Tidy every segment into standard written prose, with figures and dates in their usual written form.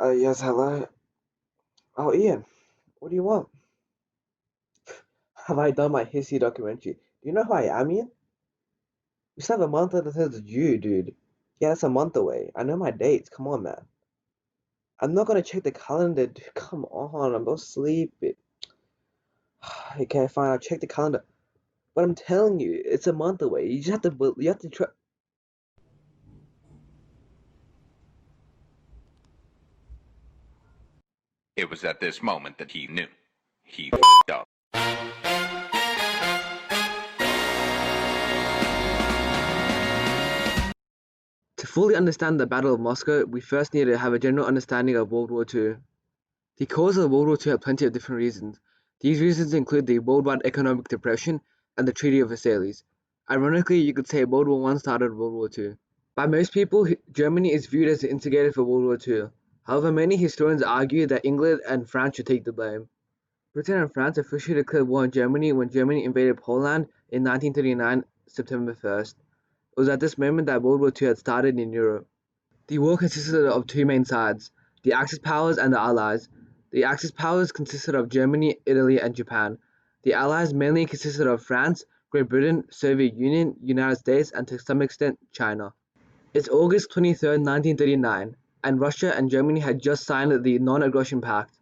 Yes, hello. Oh, Ian, what do you want? Have I done my history documentary? Do you know who I am, Ian? We still have a month until it's due, dude. Yeah, that's a month away. I know my dates. Come on, man. I'm not gonna check the calendar, dude. Come on, I'm not sleepy. Okay, fine. I'll check the calendar. But I'm telling you, it's a month away. You just have to. You have to try. It was at this moment that he knew. He f***ed up. To fully understand the Battle of Moscow, we first need to have a general understanding of World War II. The cause of World War II had plenty of different reasons. These reasons include the worldwide economic depression and the Treaty of Versailles. Ironically, you could say World War I started World War II. By most people, Germany is viewed as the instigator for World War II. However, many historians argue that England and France should take the blame. Britain and France officially declared war on Germany when Germany invaded Poland in 1939, September 1st. It was at this moment that World War II had started in Europe. The war consisted of two main sides, the Axis powers and the Allies. The Axis powers consisted of Germany, Italy, and Japan. The Allies mainly consisted of France, Great Britain, Soviet Union, United States, and to some extent, China. It's August 23rd, 1939, and Russia and Germany had just signed the Non-Aggression Pact.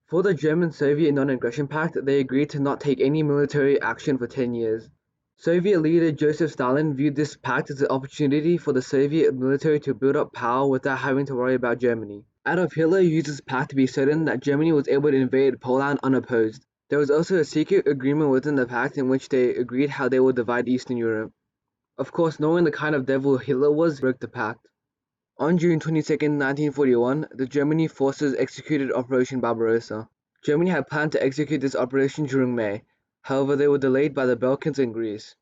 For the German-Soviet Non-Aggression Pact, they agreed to not take any military action for 10 years. Soviet leader Joseph Stalin viewed this pact as an opportunity for the Soviet military to build up power without having to worry about Germany. Adolf Hitler used this pact to be certain that Germany was able to invade Poland unopposed. There was also a secret agreement within the pact in which they agreed how they would divide Eastern Europe. Of course, knowing the kind of devil Hitler was, broke the pact. On June 22, 1941, the German forces executed Operation Barbarossa. Germany had planned to execute this operation during May. However, they were delayed by the Balkans and Greece.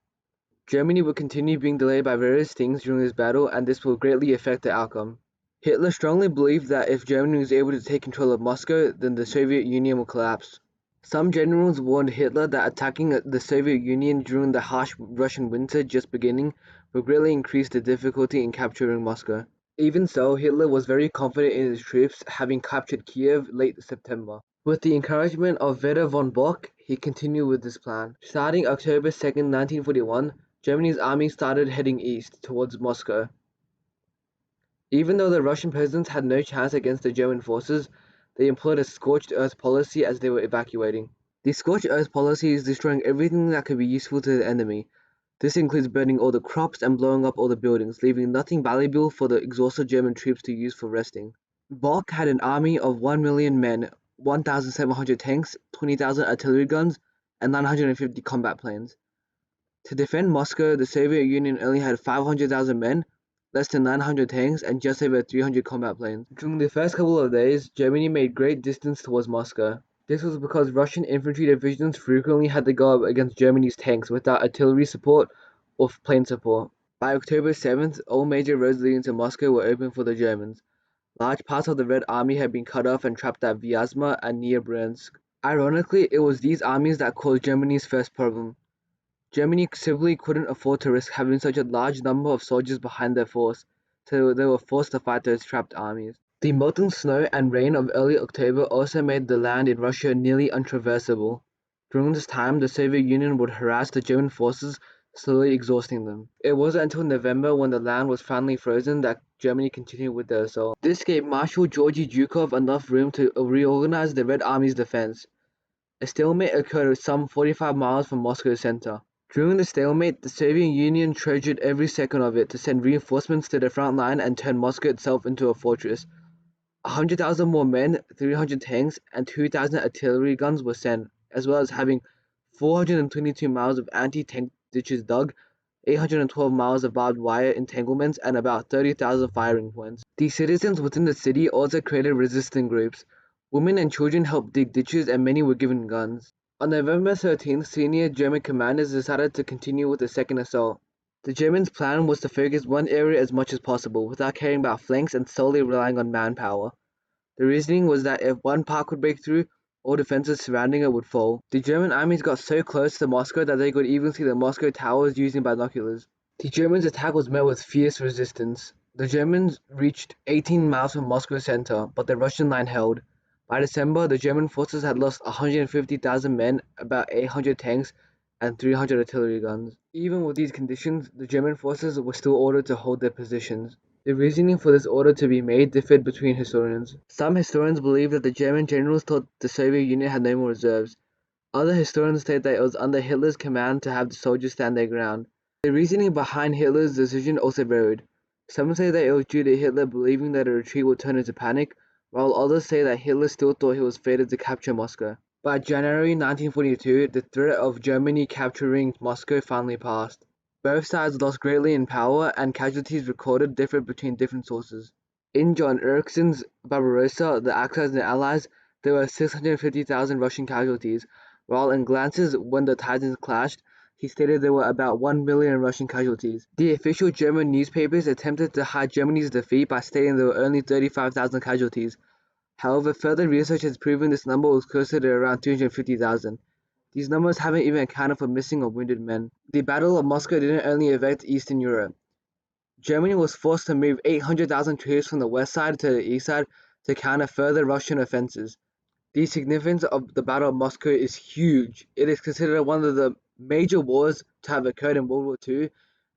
Germany would continue being delayed by various things during this battle, and this will greatly affect the outcome. Hitler strongly believed that if Germany was able to take control of Moscow, then the Soviet Union would collapse. Some generals warned Hitler that attacking the Soviet Union during the harsh Russian winter just beginning would greatly increase the difficulty in capturing Moscow. Even so, Hitler was very confident in his troops, having captured Kiev late September. With the encouragement of Werner von Bock, he continued with this plan. Starting October 2nd, 1941, Germany's army started heading east, towards Moscow. Even though the Russian peasants had no chance against the German forces, they employed a scorched earth policy as they were evacuating. The scorched earth policy is destroying everything that could be useful to the enemy. This includes burning all the crops and blowing up all the buildings, leaving nothing valuable for the exhausted German troops to use for resting. Bock had an army of 1 million men, 1,700 tanks, 20,000 artillery guns, and 950 combat planes. To defend Moscow, the Soviet Union only had 500,000 men, less than 900 tanks, and just over 300 combat planes. During the first couple of days, Germany made great distance towards Moscow. This was because Russian infantry divisions frequently had to go up against Germany's tanks without artillery support or plane support. By October 7th, all major roads leading to Moscow were open for the Germans. Large parts of the Red Army had been cut off and trapped at Vyazma and near Bryansk. Ironically, it was these armies that caused Germany's first problem. Germany simply couldn't afford to risk having such a large number of soldiers behind their force, so they were forced to fight those trapped armies. The melting snow and rain of early October also made the land in Russia nearly untraversable. During this time, the Soviet Union would harass the German forces, slowly exhausting them. It wasn't until November, when the land was finally frozen, that Germany continued with their assault. This gave Marshal Georgy Zhukov enough room to reorganize the Red Army's defense. A stalemate occurred some 45 miles from Moscow's center. During the stalemate, the Soviet Union treasured every second of it to send reinforcements to the front line and turn Moscow itself into a fortress. 100,000 more men, 300 tanks, and 2,000 artillery guns were sent, as well as having 422 miles of anti-tank ditches dug, 812 miles of barbed wire entanglements, and about 30,000 firing points. The citizens within the city also created resistance groups. Women and children helped dig ditches, and many were given guns. On November 13th, senior German commanders decided to continue with the second assault. The Germans' plan was to focus one area as much as possible, without caring about flanks and solely relying on manpower. The reasoning was that if one part could break through, all defenses surrounding it would fall. The German armies got so close to Moscow that they could even see the Moscow towers using binoculars. The Germans' attack was met with fierce resistance. The Germans reached 18 miles from Moscow center, but the Russian line held. By December, the German forces had lost 150,000 men, about 800 tanks, and 300 artillery guns. Even with these conditions, the German forces were still ordered to hold their positions. The reasoning for this order to be made differed between historians. Some historians believe that the German generals thought the Soviet Union had no more reserves. Other historians state that it was under Hitler's command to have the soldiers stand their ground. The reasoning behind Hitler's decision also varied. Some say that it was due to Hitler believing that a retreat would turn into panic, while others say that Hitler still thought he was fated to capture Moscow. By January 1942, the threat of Germany capturing Moscow finally passed. Both sides lost greatly in power, and casualties recorded differed between different sources. In John Erickson's Barbarossa, the Axis and the Allies, there were 650,000 Russian casualties, while in Glantz's When the Titans Clashed, he stated there were about 1 million Russian casualties. The official German newspapers attempted to hide Germany's defeat by stating there were only 35,000 casualties. However, further research has proven this number was closer to around 250,000. These numbers haven't even accounted for missing or wounded men. The Battle of Moscow didn't only affect Eastern Europe. Germany was forced to move 800,000 troops from the west side to the east side to counter further Russian offenses. The significance of the Battle of Moscow is huge. It is considered one of the major wars to have occurred in World War II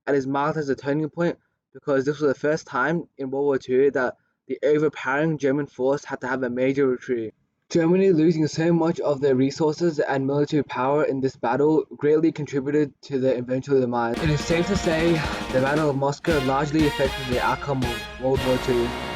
and is marked as a turning point because this was the first time in World War II that the overpowering German force had to have a major retreat. Germany losing so much of their resources and military power in this battle greatly contributed to their eventual demise. It is safe to say the Battle of Moscow largely affected the outcome of World War II.